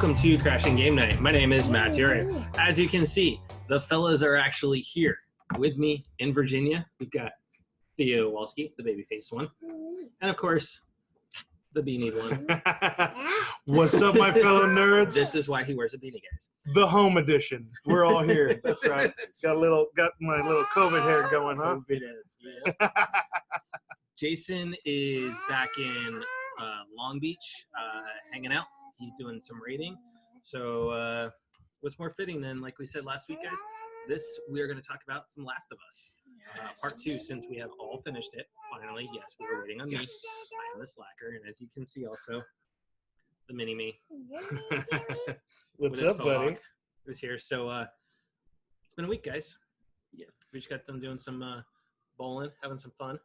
welcome to Crashing Game Night. My name is Matt Uriah. As you can see, the fellas are actually here with me in Virginia. We've got Theo Walski, the baby-faced one, and of course, the beanie one. What's up, my fellow nerds? This is why he wears a beanie, guys. The home edition. We're all here. That's right. Got my little COVID hair going, huh? COVID yes. Jason is back in Long Beach, hanging out. He's doing some raiding. So what's more fitting than, like we said last week, guys, we are going to talk about some Last of Us. Part 2, since we have all finished it. Finally, yes, we were waiting on me. I am the slacker, and as you can see also, the mini-me. What's up, buddy? Who's here. So it's been a week, guys. Yes. We just got them doing some bowling, having some fun.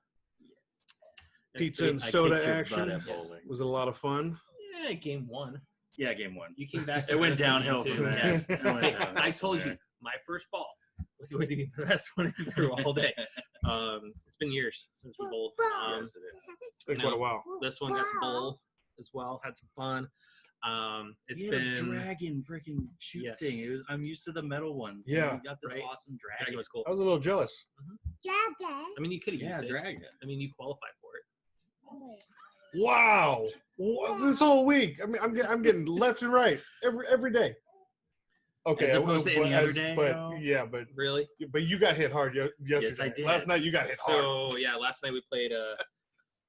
Pizza and soda action. Was a lot of fun. Yeah, game 1. Yeah, game 1. You came back. It went downhill from there. Yes. I told you, my first ball was going to be the best one through all day. It's been years since we bowled. Yes, it is. Been quite a while. This one got to bowl as well. Had some fun. It's been a dragon freaking shoot thing. I'm used to the metal ones. Yeah, we got this awesome dragon. Dragon was cool. I was a little jealous. Dragon. I mean, you could have used it. Dragon. I mean, you qualify for it. Wow, this whole week. I mean, I'm getting left and right every day. Okay, as opposed to any other day. But no? yeah, but really, but you got hit hard yesterday. Yes, I did. Last night you got hit hard. So yeah, last night we played.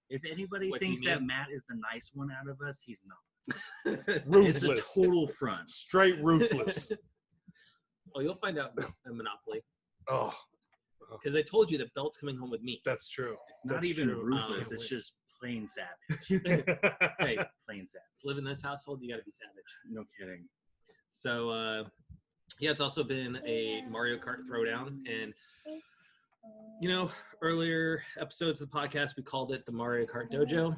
If anybody thinks that Matt is the nice one out of us, he's not. Ruthless. It's a total front. Straight ruthless. Oh, you'll find out in Monopoly. Oh. Because I told you that Belt's coming home with me. That's true. It's not even ruthless. It's just plain savage. Hey, plain savage. To live in this household, you got to be savage. No kidding. So, yeah, it's also been a Mario Kart throwdown. And, you know, earlier episodes of the podcast, we called it the Mario Kart Dojo.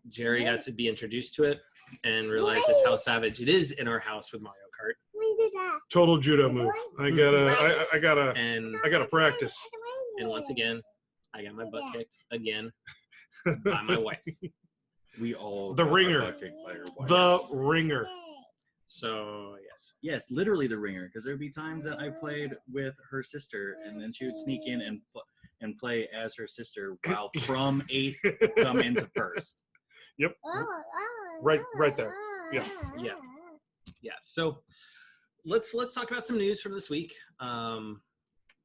Jerry got to be introduced to it and realized just how savage it is in our house with Mario Kart. Total judo move. I gotta practice. And once again, I got my butt kicked again by my wife. We all the ringer. The ringer. So yes, literally the ringer. Because there'd be times that I played with her sister, and then she would sneak in and play as her sister while from 8th come into 1st. Yep. Right there. Yeah. Yeah. So let's talk about some news from this week, and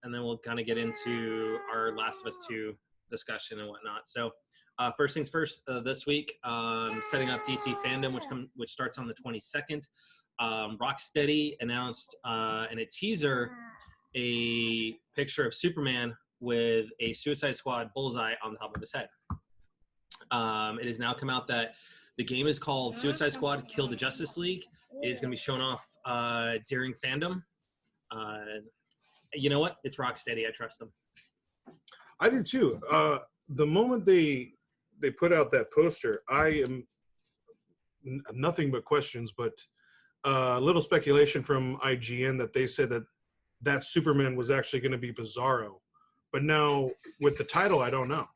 then we'll kind of get into our Last of Us 2 discussion and whatnot. So first things first, this week, setting up DC Fandom, which starts on the 22nd. Rocksteady announced in a teaser a picture of Superman with a Suicide Squad bullseye on the top of his head. It has now come out that the game is called Suicide Squad Kill the Justice League. It is going to be shown off during Fandom. You know what? It's Rocksteady. I trust them. I do too. The moment they put out that poster, I am nothing but questions, but a little speculation from IGN that they said that Superman was actually going to be Bizarro. But now with the title, I don't know.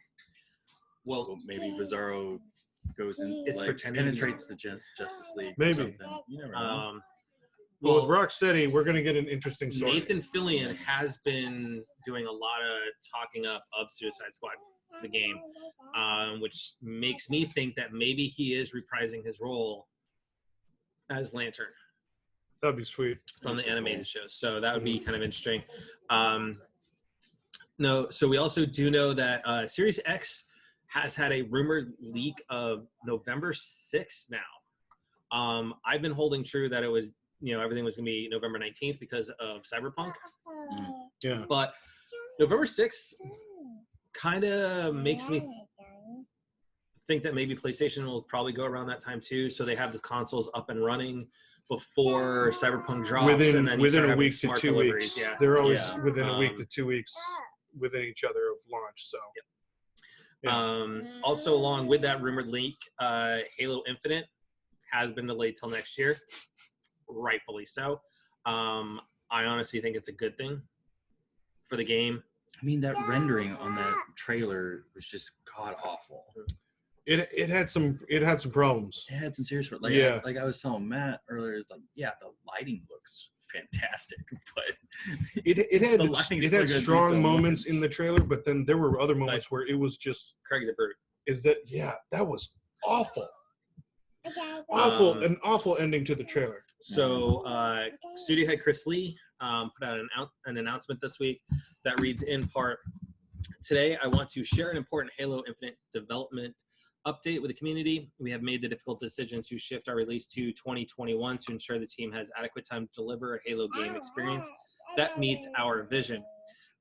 Well, maybe Bizarro goes in, penetrates the Justice League. Maybe. Or something. You never know. Well, with Rocksteady, we're going to get an interesting story. Nathan Fillion has been doing a lot of talking up of Suicide Squad, the game, which makes me think that maybe he is reprising his role as Lantern. That'd be sweet. From the animated shows. So that would be kind of interesting. No, so we also do know that Series X has had a rumored leak of November 6th now. I've been holding true that it was, everything was going to be November 19th because of Cyberpunk. Yeah. But November 6th kind of makes me think that maybe PlayStation will probably go around that time too. So they have the consoles up and running before Cyberpunk drops. Within a week to 2 weeks. Yeah. They're always within a week to 2 weeks within each other of launch. So. Yep. Yeah. Also, along with that rumored leak, Halo Infinite has been delayed till next year, rightfully so. I honestly think it's a good thing for the game. I mean, that rendering on that trailer was just god awful. It had some problems. It had some serious, like, Yeah. like I was telling Matt earlier, it's like, yeah, the lighting looks fantastic, but It the lighting's had still gonna do strong so moments much. in the trailer, but then there were other moments where it was just Craig the Brute. that was awful. An awful ending to the trailer. So, studio head Chris Lee put out an announcement this week that reads in part, "Today, I want to share an important Halo Infinite development update with the community. We have made the difficult decision to shift our release to 2021 to ensure the team has adequate time to deliver a Halo game experience that meets our vision.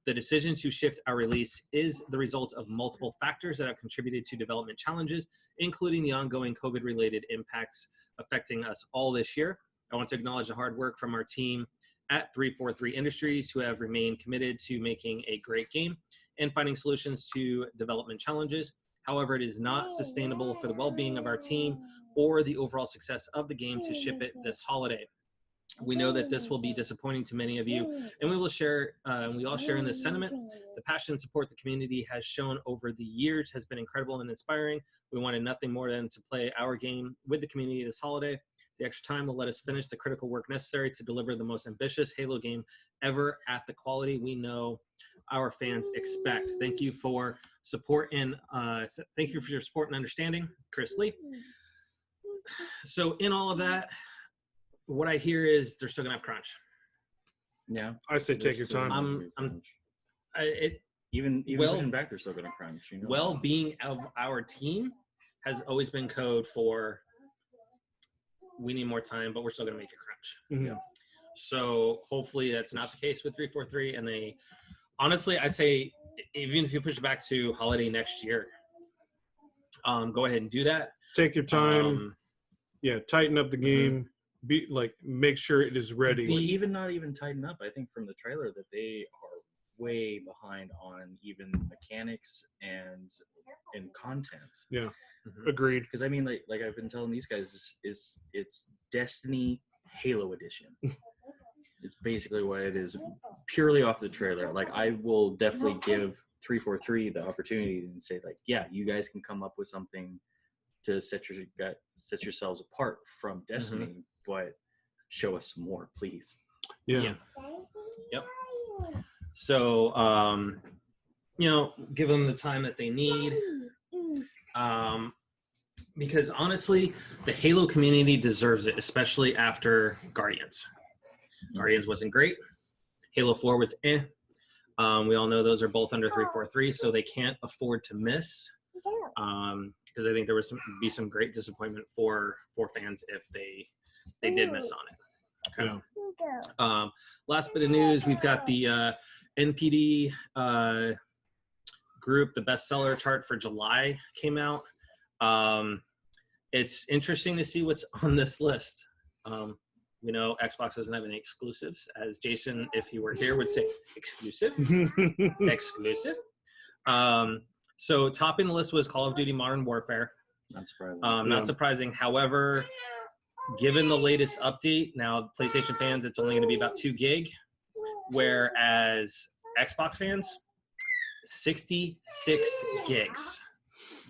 The decision to shift our release is the result of multiple factors that have contributed to development challenges, including the ongoing COVID-related impacts affecting us all this year. I want to acknowledge the hard work from our team at 343 Industries, who have remained committed to making a great game and finding solutions to development challenges. However, it is not sustainable for the well-being of our team or the overall success of the game to ship it this holiday. We know that this will be disappointing to many of you, and we all share in this sentiment. The passion and support the community has shown over the years has been incredible and inspiring. We wanted nothing more than to play our game with the community this holiday. The extra time will let us finish the critical work necessary to deliver the most ambitious Halo game ever at the quality we know our fans expect. Thank you for support and thank you for your support and understanding, Chris Lee." So in all of that, what I hear is they're still gonna have crunch. Yeah, I say take your time. Even well- pushing back, they're still gonna crunch. You know, Well-being of our team has always been code for we need more time, but we're still gonna make it crunch. Mhm. So hopefully that's not the case with 343. And they, honestly, I say even if you push it back to holiday next year, go ahead and do that. Take your time. Tighten up the Mhm. game. Make sure it is ready. Well, even not even tighten up. I think from the trailer that they are way behind on even mechanics and content. Yeah, Mhm. agreed. Because I mean, like I've been telling these guys, it's Destiny Halo Edition. It's basically what it is, purely off the trailer. Like, I will definitely give 343 the opportunity and say, like, yeah, you guys can come up with something to set yourselves apart from Destiny, but show us some more, please. Yeah. Yep. So, give them the time that they need. Because honestly, the Halo community deserves it, especially after Guardians. Guardians wasn't great. Halo 4 was eh. We all know those are both under 343, so they can't afford to miss. Because I think there was be some great disappointment for fans if they did miss on it. Okay. Yeah. Last bit of news, we've got the NPD group, the bestseller chart for July came out. It's interesting to see what's on this list. We know Xbox doesn't have any exclusives, as Jason, if he were here, would say exclusive. Exclusive. So topping the list was Call of Duty Modern Warfare. Not surprising. Not surprising. However, given the latest update, now PlayStation fans, it's only going to be about 2 gig, whereas Xbox fans, 66 gigs,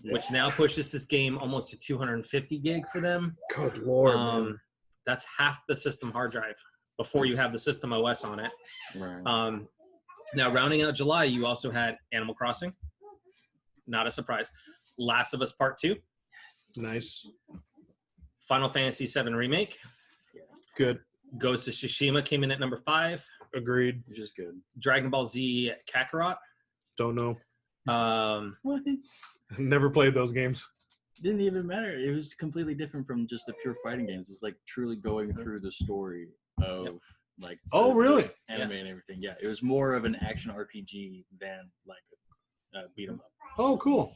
which now pushes this game almost to 250 gig for them. Good Lord, man. That's half the system hard drive before you have the system OS on it. Right. Now, rounding out July, you also had Animal Crossing. Not a surprise. Last of Us Part 2. Nice. Final Fantasy VII Remake. Good. Ghost of Tsushima came in at number 5. Agreed. Which is good. Dragon Ball Z Kakarot. Don't know. What? Never played those games. Didn't even matter. It was completely different from just the pure fighting games. It's like truly going through the story of like really? the anime and everything. Yeah, it was more of an action RPG than like a beat 'em up. Oh, cool.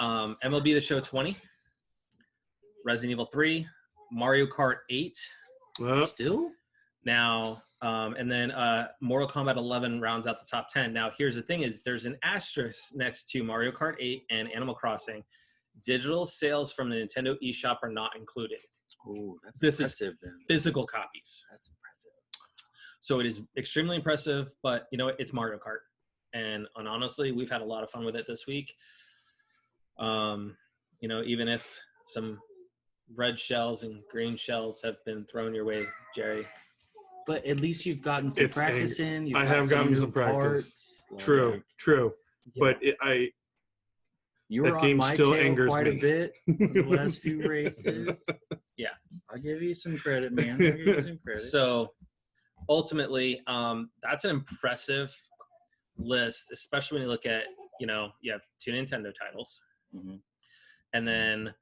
MLB The Show 20. Resident Evil 3. Mario Kart 8. Still? Now, and then Mortal Kombat 11 rounds out the top 10. Now, here's the thing is there's an asterisk next to Mario Kart 8 and Animal Crossing. Digital sales from the Nintendo eShop are not included. Oh, that's This impressive. is physical copies. That's impressive. So it is extremely impressive, but you know what? It's Mario Kart. And, honestly, we've had a lot of fun with it this week. even if some red shells and green shells have been thrown your way, Jerry. But at least you've gotten some practice in. You've I have gotten some practice. True. Yeah. But you were on my tail quite a bit in the last few races. Yeah. I'll give you some credit, man. I'll give you some credit. So ultimately, that's an impressive list, especially when you look at, you have 2 Nintendo titles. Mm-hmm. And then,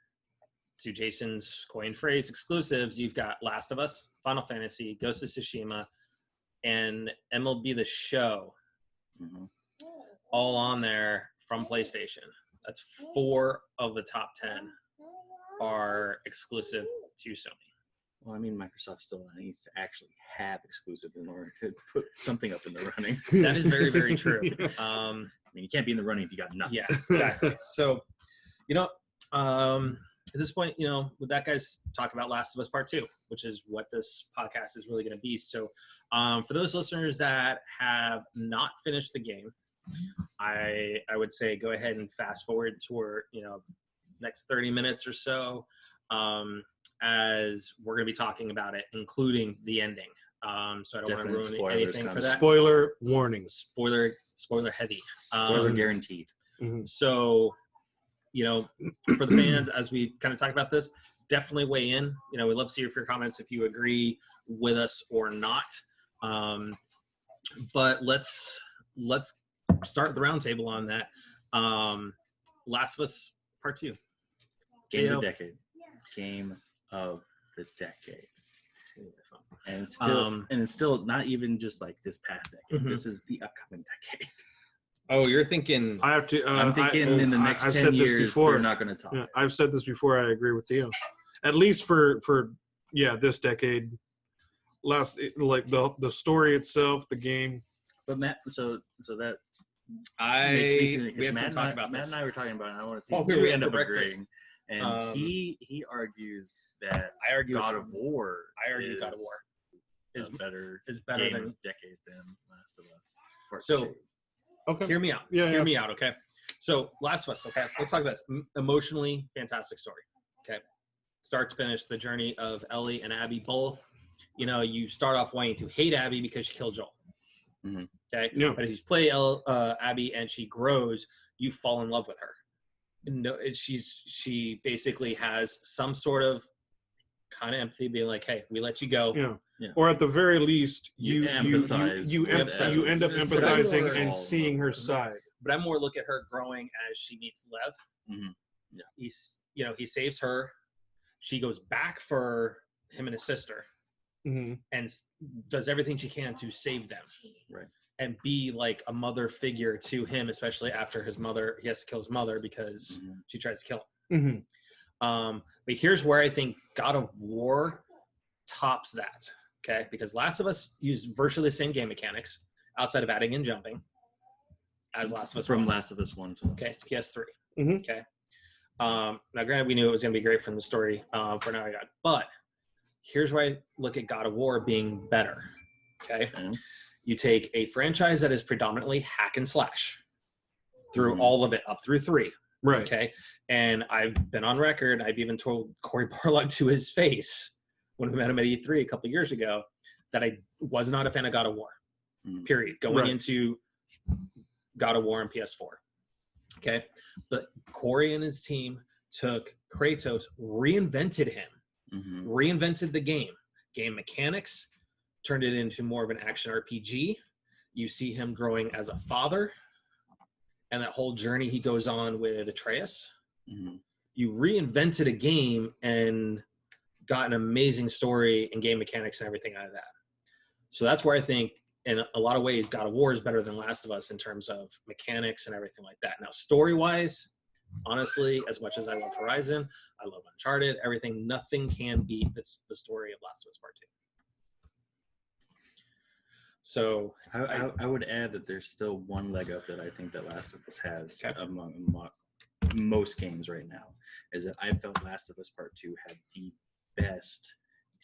to Jason's coined phrase, exclusives, you've got Last of Us, Final Fantasy, Ghost of Tsushima, and MLB The Show, all on there from PlayStation. That's 4 of the top 10 are exclusive to Sony. Well, I mean, Microsoft still needs to actually have exclusive in order to put something up in the running. That is very, very true. I mean, you can't be in the running if you got nothing. Yeah, exactly. So, at this point, with that, guys, talk about Last of Us Part 2, which is what this podcast is really going to be. So for those listeners that have not finished the game, I would say go ahead and fast forward to next 30 minutes or so, as we're going to be talking about it, including the ending. So I don't want to ruin anything for that. Spoiler warnings. Spoiler heavy. Spoiler guaranteed. Mm-hmm. So, for the fans, as we kind of talk about this, definitely weigh in. We'd love to see your comments if you agree with us or not. But let's start the roundtable on that. Last of Us Part 2. Game of the decade. Game of the decade. And it's still not even just like this past decade. Mm-hmm. This is the upcoming decade. Oh, you're thinking? I have to. I'm thinking in the next 10 years, they're not going to talk. Yeah, I've said this before. I agree with Theo. At least for this decade. The story itself, the game. But Matt, so that we had Matt to talk about Matt this. and I were talking about it. And I want to see if we end for up breakfast. agreeing. And he argues that I argue God of War. God of War is better than decade than Last of Us. So, okay, hear me out. Hear me out. Okay. So, Last of Us. Okay, let's talk about this. Emotionally fantastic story. Okay, start to finish, the journey of Ellie and Abby both. You start off wanting to hate Abby because she killed Joel. Mm-hmm. Okay. Yeah. But as you play Abby and she grows, you fall in love with her. No, she basically has some sort of kind of empathy, being like, "Hey, we let you go." Yeah. Or at the very least, you empathize. You end up empathizing and seeing her side. But I more look at her growing as she meets Lev. Mm-hmm. Yeah. He saves her. She goes back for him and his sister, and does everything she can to save them. Right. And be like a mother figure to him, especially after he has to kill his mother because she tries to kill him. Mm-hmm. But here's where I think God of War tops that. Okay, because Last of Us used virtually the same game mechanics outside of adding and jumping as Last of Us from 1. Last of Us 1 to PS3. Mm-hmm. Okay. Now, granted, we knew it was going to be great from the story for Now I Got, but here's where I look at God of War being better. Okay. You take a franchise that is predominantly hack and slash through all of it up through 3. Right. Okay. And I've been on record. I've even told Corey Barlog to his face when we met him at E3 a couple of years ago that I was not a fan of God of War, period. Going into God of War and PS4. Okay. But Corey and his team took Kratos, reinvented him, reinvented the game mechanics, turned it into more of an action RPG. You see him growing as a father and that whole journey he goes on with Atreus. You reinvented a game and got an amazing story and game mechanics and everything out of that. So that's where I think in a lot of ways God of War is better than Last of Us in terms of mechanics and everything like that. Now, story-wise, honestly, as much as I love Horizon, I love Uncharted, everything, nothing can beat the story of Last of Us Part 2. So I would add that there's still one leg up that I think that Last of Us has among most games right now, is that I felt Last of Us Part 2 had the best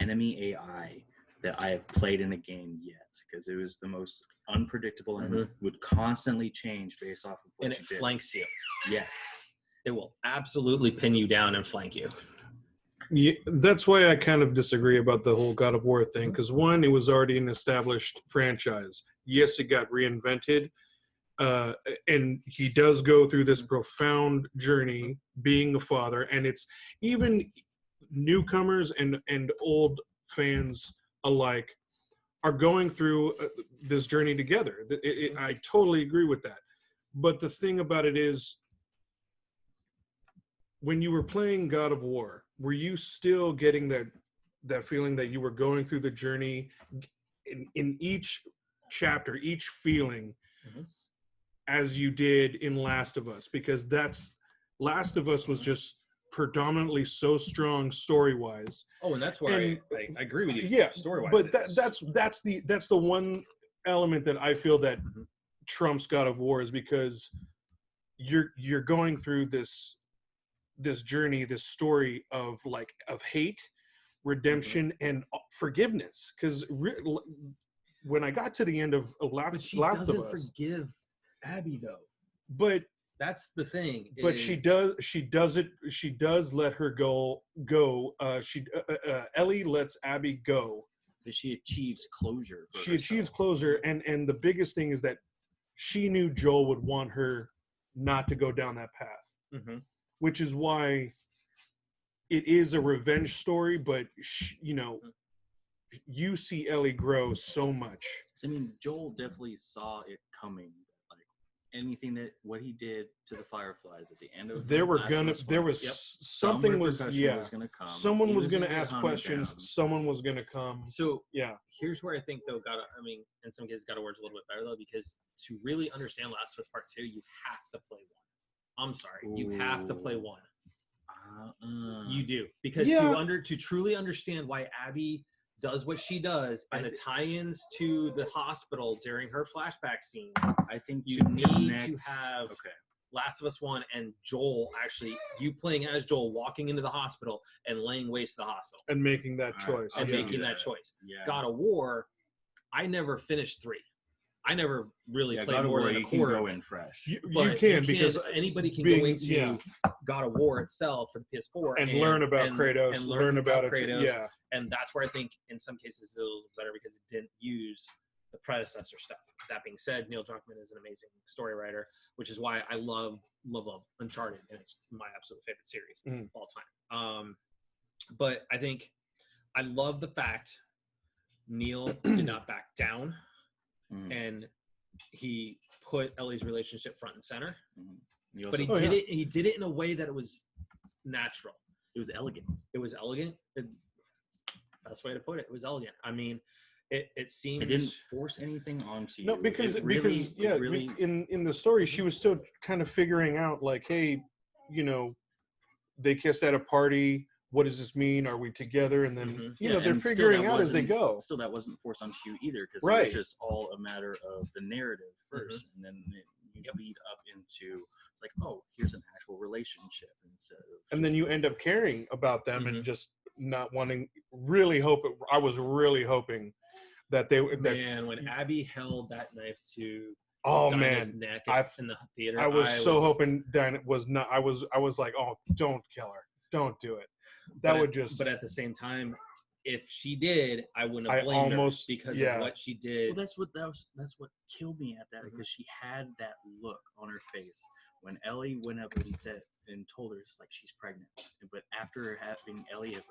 enemy AI that I have played in a game yet, because it was the most unpredictable and would constantly change based off of what and you it did. flanks you. Yes. It will absolutely pin you down and flank you. Yeah, that's why I kind of disagree about the whole God of War thing. Because one, it was already an established franchise. Yes, it got reinvented, and he does go through this profound journey being a father, and it's even newcomers and old fans alike are going through this journey together. I totally agree with that. But the thing about it is, when you were playing God of War, were you still getting that feeling that you were going through the journey in each chapter, each feeling, as you did in Last of Us? Because Last of Us was just predominantly so strong story-wise. Oh, and that's where I agree with you. Yeah, Story-wise, but that's the one element that I feel that trumps God of War, is because you're going through this journey, this story of hate, redemption, and forgiveness. Because when I got to the end of Last of Us, doesn't forgive Abby though. But that's the thing. But she does let her go. Ellie lets Abby go. But she achieves closure. She achieves closure, and the biggest thing is that she knew Joel would want her not to go down that path, which is why it is a revenge story. But you see Ellie grow so much. I mean, Joel definitely saw it coming. Anything that what he did to the Fireflies at the end of something was gonna come. Someone was gonna ask questions. Someone was gonna come. So here's where I think though in some cases God of War is a little bit better though, because to really understand Last of Us Part 2, you have to play 1. I'm sorry, you have to play 1. You do, because to truly understand why Abby does what she does, and the tie-ins to the hospital during her flashback scenes, I think you need to have Last of Us 1 and Joel, actually you playing as Joel, walking into the hospital and laying waste to the hospital and making that choice. God of War, I never finished 3. I never really played more than a quarter. You can go in fresh. You can, because anybody can go into God of War itself for the PS4 and learn about Kratos, and learn about Kratos. Yeah, and that's where I think in some cases it was better because it didn't use the predecessor stuff. That being said, Neil Druckmann is an amazing story writer, which is why I love Uncharted, and it's my absolute favorite series of all time. But I think I love the fact Neil did not back down. And he put Ellie's relationship front and center, but he did it in a way that it was natural. It was elegant. Best way to put it. It was elegant. I mean, it seemed it didn't force anything onto you. No, because in the story she was still kind of figuring out, like, hey, they kissed at a party. What does this mean? Are we together? And then they're figuring out as they go. Still, that wasn't forced onto you either, because it was just all a matter of the narrative first, and then you lead up into it's like, oh, here's an actual relationship instead of. And then you end up caring about them and just not wanting. I was really hoping that they. When Abby held that knife to. Dinah's neck in the theater. I was hoping Dinah was not. I was like, oh, don't kill her. Don't do it. But at the same time, if she did, I wouldn't have blamed her because of what she did. Well, that's what killed me at that, because she had that look on her face when Ellie went up and said and told her, it's like, she's pregnant. But after having Ellie have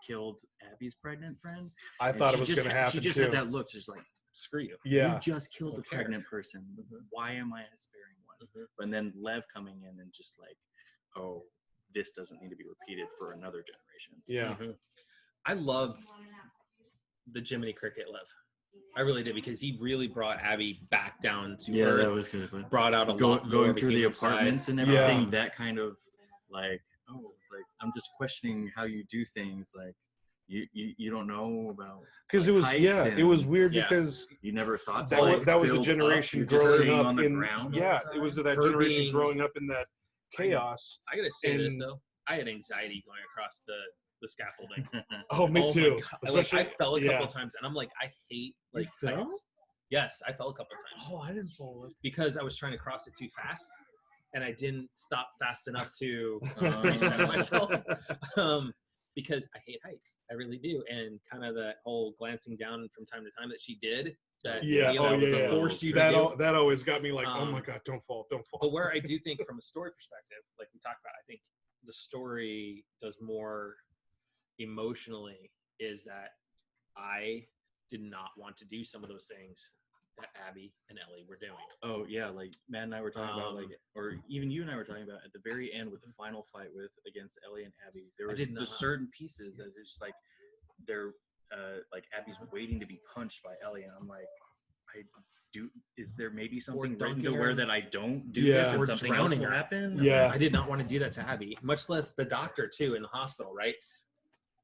killed Abby's pregnant friend, I thought it was going to happen. She just had that look, just like, screw you. Yeah, you just killed a pregnant person. Why am I sparing one? And then Lev coming in and just like, oh, this doesn't need to be repeated for another generation. Yeah. I love the Jiminy Cricket Lev. I really did, because he really brought Abby back down to earth. That was good. Brought out a lot going through the apartments and everything. Yeah. That kind of like, I'm just questioning how you do things. Like you don't know about, because it was weird because you never thought that was the generation growing up on the in ground. Yeah, it was that generation growing up in that chaos. I gotta say this though, I had anxiety going across the scaffolding. Oh, me too. I fell a couple times, and I'm like, I hate heights. Yes, I fell a couple times. Oh, I didn't fall. Because I was trying to cross it too fast, and I didn't stop fast enough to reset myself. Because I hate heights. I really do. And kind of that whole glancing down from time to time that she did, that forced you to do. That always got me like, oh my God, don't fall. But where I do think from a story perspective, like we talked about, I think the story does more emotionally is that I did not want to do some of those things that Abby and Ellie were doing. Oh yeah, like Matt and I were talking about, like, or even you and I were talking about at the very end with the final fight against Ellie and Abby. There was the certain pieces that it's like they're like Abby's waiting to be punched by Ellie, and I'm like, is there maybe something written to where that I don't do this and something else will happen? Yeah, I did not want to do that to Abby, much less the doctor too in the hospital, right?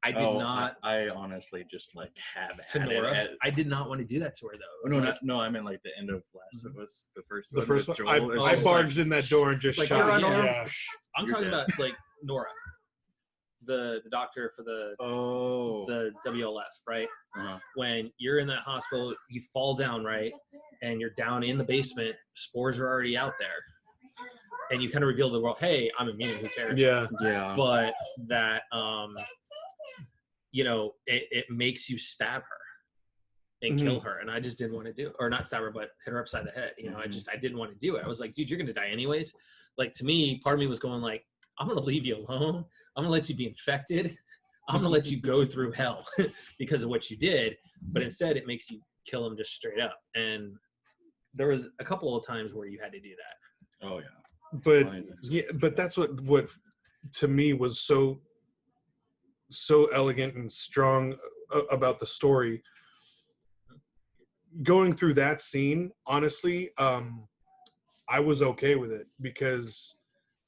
I did not. I honestly just like have to Nora. I did not want to do that to her though. No, I meant like the end of Last of Us, the first one. Joel, I barged in that door and just like, shot. I'm talking about like Nora, the doctor for the WLF, right? When you're in that hospital, you fall down, right, and you're down in the basement. Spores are already out there, and you kind of reveal to the world, "Hey, I'm immune. Who cares?" Yeah. But that it makes you stab her and kill her, and I just didn't want to do it. Or not stab her, but hit her upside the head. I didn't want to do it. I was like, dude, you're gonna die anyways. Like, to me, part of me was going like, I'm gonna leave you alone. I'm gonna let you be infected. I'm gonna let you go through hell because of what you did. But instead, it makes you kill him just straight up. And there was a couple of times where you had to do that. Oh yeah. But that's what to me was so elegant and strong about the story. Going through that scene, honestly, I was okay with it because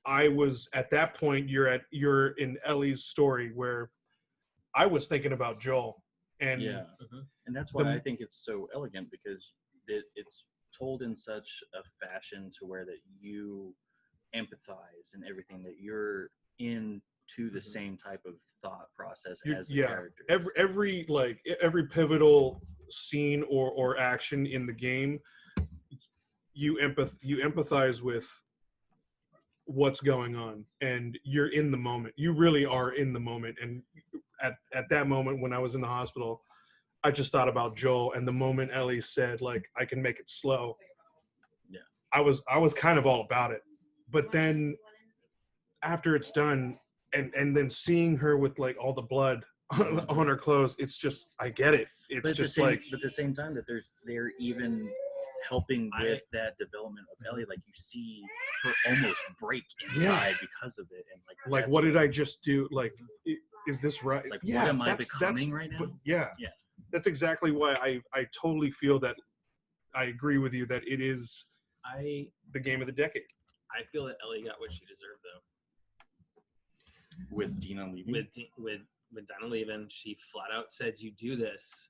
I was at that point. You're in Ellie's story where I was thinking about Joel, and and that's why I think it's so elegant because it's told in such a fashion to where that you empathize and everything, that you're into the same type of thought process as the characters. Every pivotal scene or action in the game, you empathize with what's going on, and you're in the moment. You really are in the moment. And at that moment when I was in the hospital, I just thought about Joel, and the moment Ellie said, like, I can make it slow. Yeah. I was kind of all about it. But then after it's done, and then seeing her with like all the blood on her clothes, it's just, I get it. It's just but at the same time that they're even helping with that development of Ellie. Like, you see her almost break inside because of it, and like what did I just do? Like, is this right? It's like, what am I becoming right now? Yeah. That's exactly why I totally feel that I agree with you that it is the game of the decade. I feel that Ellie got what she deserved, though. With Dina leaving? With Dina leaving, she flat out said, you do this,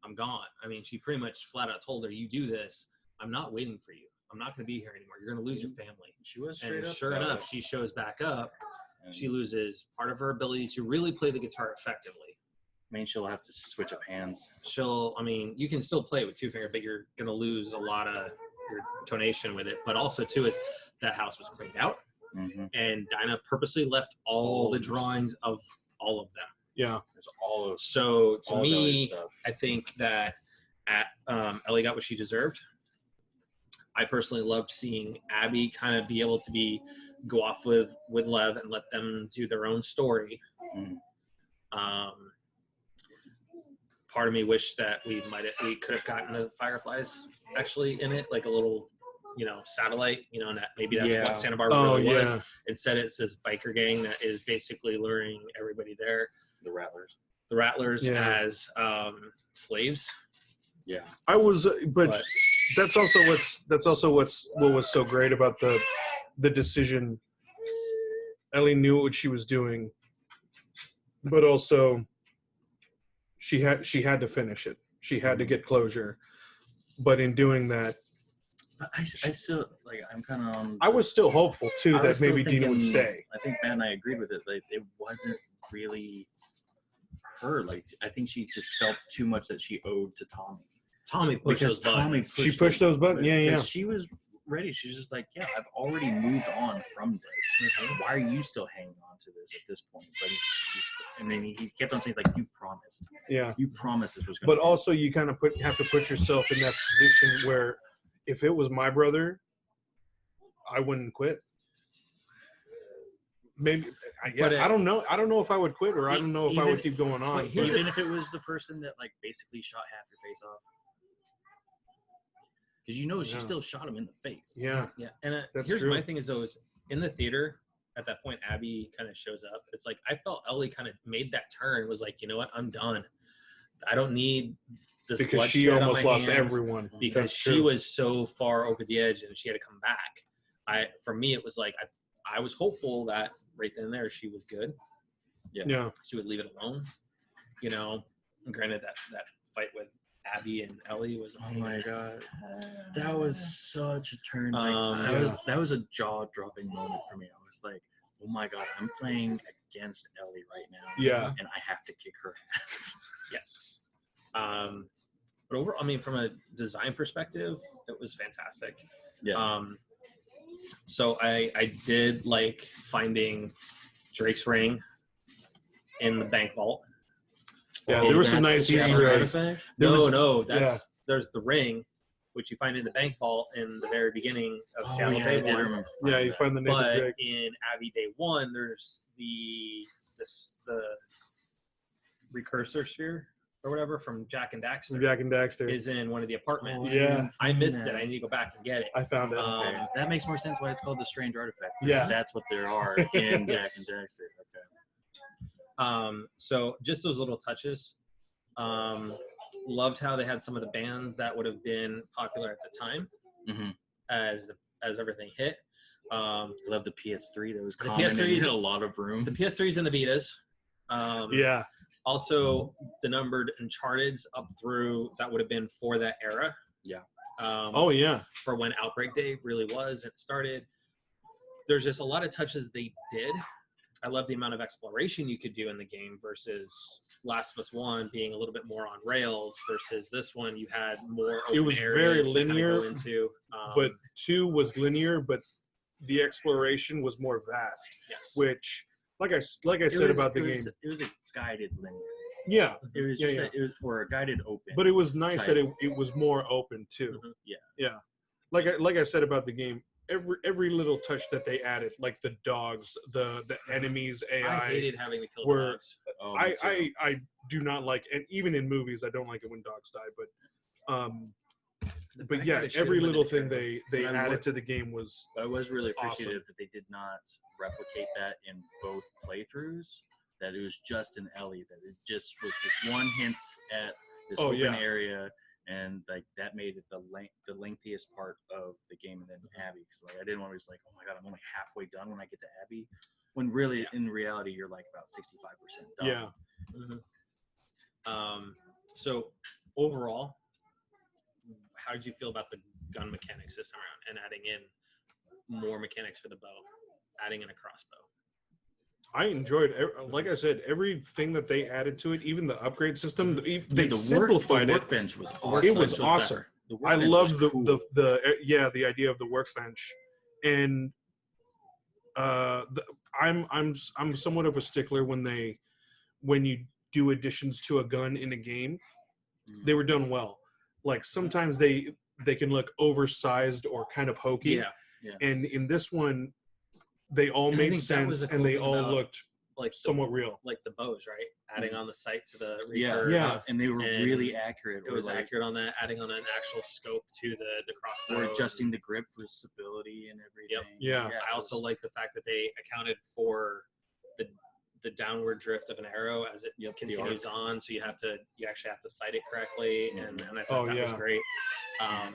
I'm gone. I mean, she pretty much flat out told her, you do this, I'm not waiting for you. I'm not going to be here anymore. You're going to lose your family. She was straight up. Sure enough, she shows back up. She loses part of her ability to really play the guitar effectively. I mean, she'll have to switch up hands. You can still play it with two fingers, but you're going to lose a lot of your tonation with it. But also, too, is that house was cleaned out. And Dinah purposely left all the drawings of all of them. Yeah. There's all of So to me, I think that Ellie got what she deserved. I personally loved seeing Abby kind of be able to go off with Lev and let them do their own story. Part of me wished that we could have gotten the Fireflies actually in it, like a little, satellite, and that maybe that's what Santa Barbara really was. Instead, it's this biker gang that is basically luring everybody there. The Rattlers as slaves. Yeah, I was, but that's also what was so great about the decision. Ellie knew what she was doing, but also she had to finish it. She had to get closure, but in doing that, I still I'm kind of. I was still hopeful too that maybe Dina would stay. I think Matt and I agreed with it. Like, it wasn't really her. Like, I think she just felt too much that she owed to Tommy. She pushed those buttons. Yeah. She was ready. She was just like, yeah, I've already moved on from this. Why are you still hanging on to this at this point? But and then he kept on saying, like, you promised. Yeah. You promised this was going to But also, you kind of have to put yourself in that position where if it was my brother, I wouldn't quit. Maybe, I don't know. I don't know if I would quit, or I don't know if I would keep going on. Even if it was the person that, like, basically shot half your face off. Because she still shot him in the face. Yeah. Yeah. And That's here's true. my thing is, though, is in the theater, at that point, Abby kind of shows up. It's like, I felt Ellie kind of made that turn, was like, you know what? I'm done. I don't need this because bloodshed she almost on my lost hands everyone. because she was so far over the edge and she had to come back. For me, it was like, I was hopeful that right then and there she was good. Yeah. She would leave it alone. You know, and granted that fight with Abby and Ellie was oh my god, that was such a turn. That was a jaw-dropping moment for me. I was like, oh my god, I'm playing against Ellie right now. Yeah. And I have to kick her ass. Yes. But overall, I mean, from a design perspective, it was fantastic. Yeah. So I did like finding Drake's ring in the bank vault. Yeah, there were some nice Easter eggs. There's the ring, which you find in the bank vault in the very beginning of Seattle Day One. Yeah, you find the naked But Drake. in Abbey Day One, there's the precursor sphere or whatever from Jack and Daxter. Jack and Daxter is in one of the apartments. Yeah, I missed it. I need to go back and get it. I found it. That makes more sense why it's called the Strange Artifact. Yeah, that's what there are in Jack and Daxter. Okay. So just those little touches. Loved how they had some of the bands that would have been popular at the time as everything hit. Love the PS3 that was the common PS3's in a lot of rooms. The PS3s and the Vitas. Yeah. Also, the numbered Uncharted's up through that would have been for that era. Yeah. For when Outbreak Day really was and it started. There's just a lot of touches they did. I love the amount of exploration you could do in the game versus Last of Us 1 being a little bit more on rails versus this one you had more open it was very linear to into, but 2 was linear, but the exploration was more vast. Yes. Which like I said about the game, it was a guided linear. Yeah. It was just it was for a guided open. But it was nice that it was more open too. Yeah. Yeah. Like I said about the game, every little touch that they added, like the dogs, the enemies AI. I hated having to kill dogs. I do not like, and even in movies, I don't like it when dogs die. But yeah, every little thing they added to the game was. I was really appreciative awesome. that they did not replicate that in both playthroughs. That it was just in Ellie. That it just was just one hint at this open area. And like that made it the lengthiest part of the game, and then Abby, because like I didn't want to just like, oh my god, I'm only halfway done when I get to Abby, when really in reality you're like about 65% done. Yeah. So overall, how did you feel about the gun mechanics this time around and adding in more mechanics for the bow, adding in a crossbow? I enjoyed, like I said, everything that they added to it, even the upgrade system. They simplified the it. Workbench was awesome. It was awesome. I love the idea of the workbench, and I'm somewhat of a stickler when you do additions to a gun in a game. They were done well. Like sometimes they can look oversized or kind of hokey. Yeah. And in this one, they all made sense, and they all looked like somewhat real. Like the bows, right? Adding on the sight to the recurve. Yeah. And they were really accurate. It was accurate on that, adding on an actual scope to the crossbow. Or adjusting the grip for stability and everything. Yep. Yeah. I also like the fact that they accounted for the downward drift of an arrow as it continues on, so you actually have to sight it correctly, and I thought that was great. I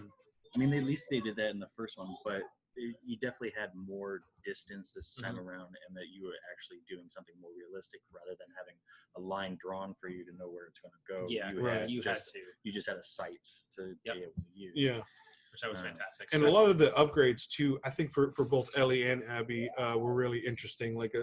mean, at least they did that in the first one, but you definitely had more distance this time around, and that you were actually doing something more realistic rather than having a line drawn for you to know where it's going to go. Yeah, you just had a sight to be able to use. Yeah, which was fantastic. And a lot of the upgrades too, I think for both Ellie and Abby were really interesting. Like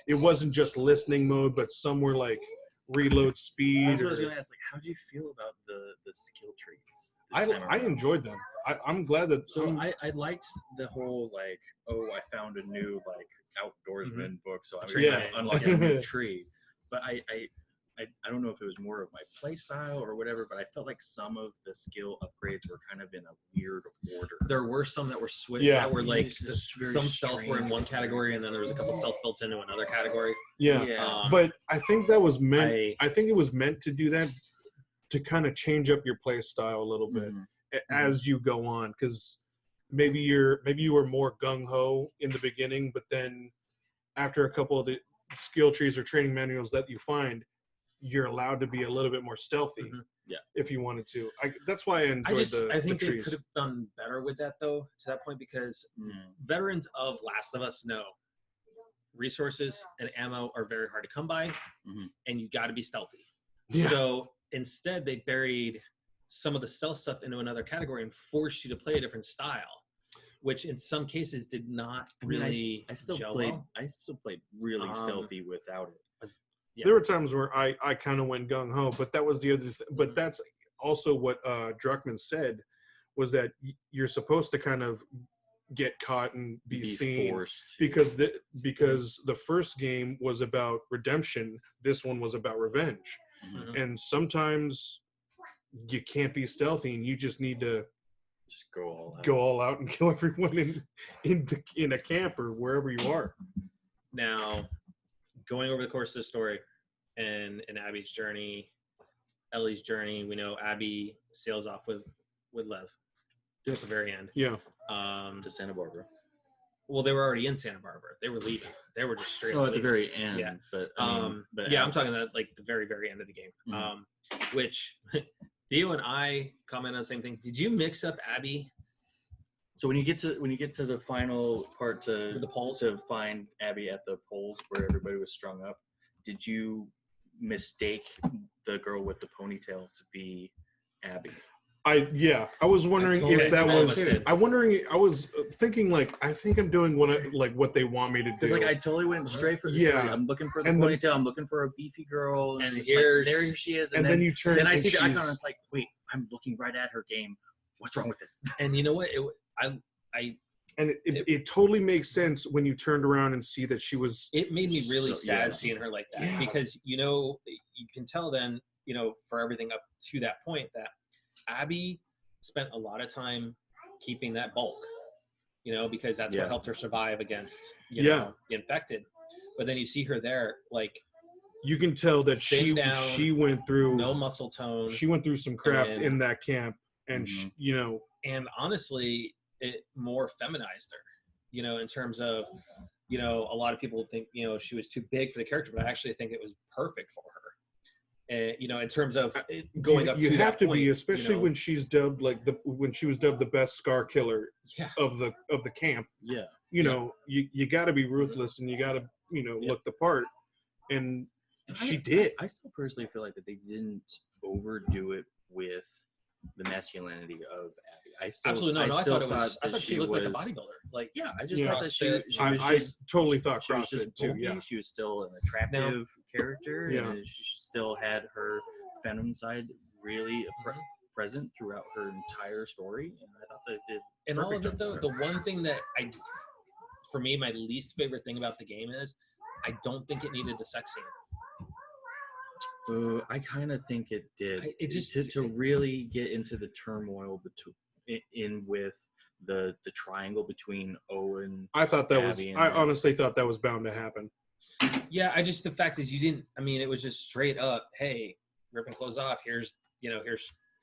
it wasn't just listening mode, but some were like reload speed. That's what I was going to ask. Like, how do you feel about the skill trees? I enjoyed them. I'm glad that. So I liked the whole like, oh, I found a new like outdoorsman book, so I'm Yeah. unlocking a new tree. But I don't know if it was more of my play style or whatever, but I felt like some of the skill upgrades were kind of in a weird order. There were some that were Yeah. that were like It's just very some stealth were in strange. one category, and then there was a couple stealth built into another category. Yeah. But I think that was meant. I think it was meant to do that, to kind of change up your play style a little bit as you go on, because maybe you were more gung ho in the beginning, but then after a couple of the skill trees or training manuals that you find, you're allowed to be a little bit more stealthy. If you wanted to. That's why I enjoyed I think the they trees. could have done better with that, though, to that point, because veterans of Last of Us know resources and ammo are very hard to come by, and you got to be stealthy. Yeah. So instead, they buried some of the stealth stuff into another category and forced you to play a different style, which in some cases did not really. I still gel played. well. I still played really stealthy without it. Yeah. There were times where I kind of went gung ho, but that was the other. But that's also what Druckmann said, was that you're supposed to kind of get caught and be seen, forced because the first game was about redemption. This one was about revenge, and sometimes you can't be stealthy, and you just need to just go all out and kill everyone in a camp or wherever you are. Now, going over the course of the story and Abby's journey, Ellie's journey, we know Abby sails off with Lev at the very end. Yeah. To Santa Barbara. Well, they were already in Santa Barbara. They were leaving. They were just straight. Oh, at the very end. Yeah. But I'm talking about like the very, very end of the game. Which Theo and I comment on the same thing. Did you mix up Abby? So when you get to the final part With the poles? to find Abby at the poles where everybody was strung up, did you mistake the girl with the ponytail to be Abby? I was wondering if that was. I was thinking like, I think I'm doing what they want me to do. Because like I totally went straight for the story. I'm looking for the ponytail. I'm looking for a beefy girl, and there she is. And then you turn. Then I see the icon. And it's like, wait, I'm looking right at her game. What's wrong with this? And you know what? It totally makes sense when you turned around and see that she was. It made me really sad seeing her like that, because you can tell then, for everything up to that point, that Abby spent a lot of time keeping that bulk, because that's what helped her survive against the infected. But then you see her there, like, you can tell that she went through no muscle tone. She went through some crap in that camp, and and honestly, it more feminized her, in terms of, a lot of people think, she was too big for the character, but I actually think it was perfect for her. And, in terms of going up to that point. You have to be, especially when she's dubbed when she was dubbed the best scar killer of the camp. Yeah. You got to be ruthless, and you got to, look the part. And she did. I still personally feel like that they didn't overdo it with the masculinity of Abby. Absolutely no. I thought she looked like a bodybuilder. Like, I just thought that she was I totally thought she was just CrossFit too. bulky. She was still an attractive character, and she still had her feminine side really present throughout her entire story. And I thought that it did. And all of it, though, the one thing that for me, my least favorite thing about the game is I don't think it needed the sex scene. I kind of think it did. It just to really get into the turmoil with the triangle between Owen. I thought that was. I honestly thought that was bound to happen. Yeah, the fact is you didn't. I mean, it was just straight up. Hey, ripping clothes off. Here's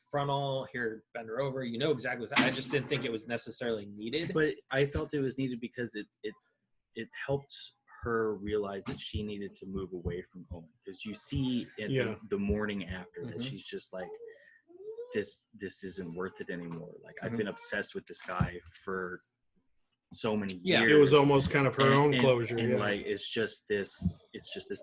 frontal. Here, bend her over. Exactly what's. I just didn't think it was necessarily needed. But I felt it was needed because it helped her realize that she needed to move away from Owen, because you see in the morning after that she's just like, this isn't worth it anymore. Like, I've been obsessed with this guy for so many years. It was almost kind of her own closure. And like, it's just this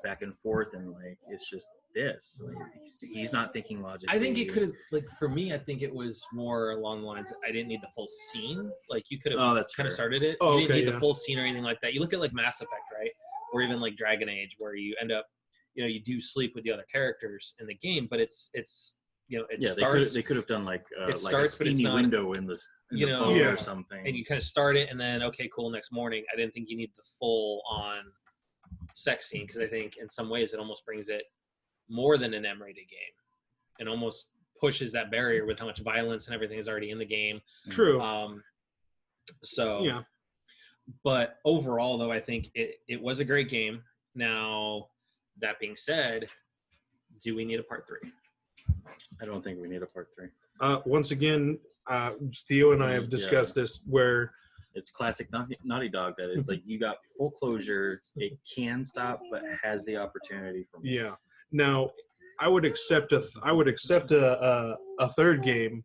back and forth, and like, it's just this. Like, he's not thinking logically. I think it could have, like, for me, I think it was more along the lines, I didn't need the full scene. Like, you could have kind of started it. You didn't need the full scene or anything like that. You look at like Mass Effect, right? Or even like Dragon Age, where you end up, you do sleep with the other characters in the game, but it's it Yeah, starts. they could have done like It a starts, but it's steamy not- window in the boat Yeah. or something. and you kind of start it, and then okay, cool. Next morning, I didn't think you need the full on sex scene because I think in some ways it almost brings it more than an M-rated game, and almost pushes that barrier with how much violence and everything is already in the game. True. So Yeah. But overall, though, I think it was a great game. Now, that being said, do we need a part 3? I don't think we need a part 3. Once again, Theo and I have discussed this where It's classic Naughty Dog. That it's like you got full closure. It can stop, but has the opportunity for more. yeah. Now, I would accept a third game,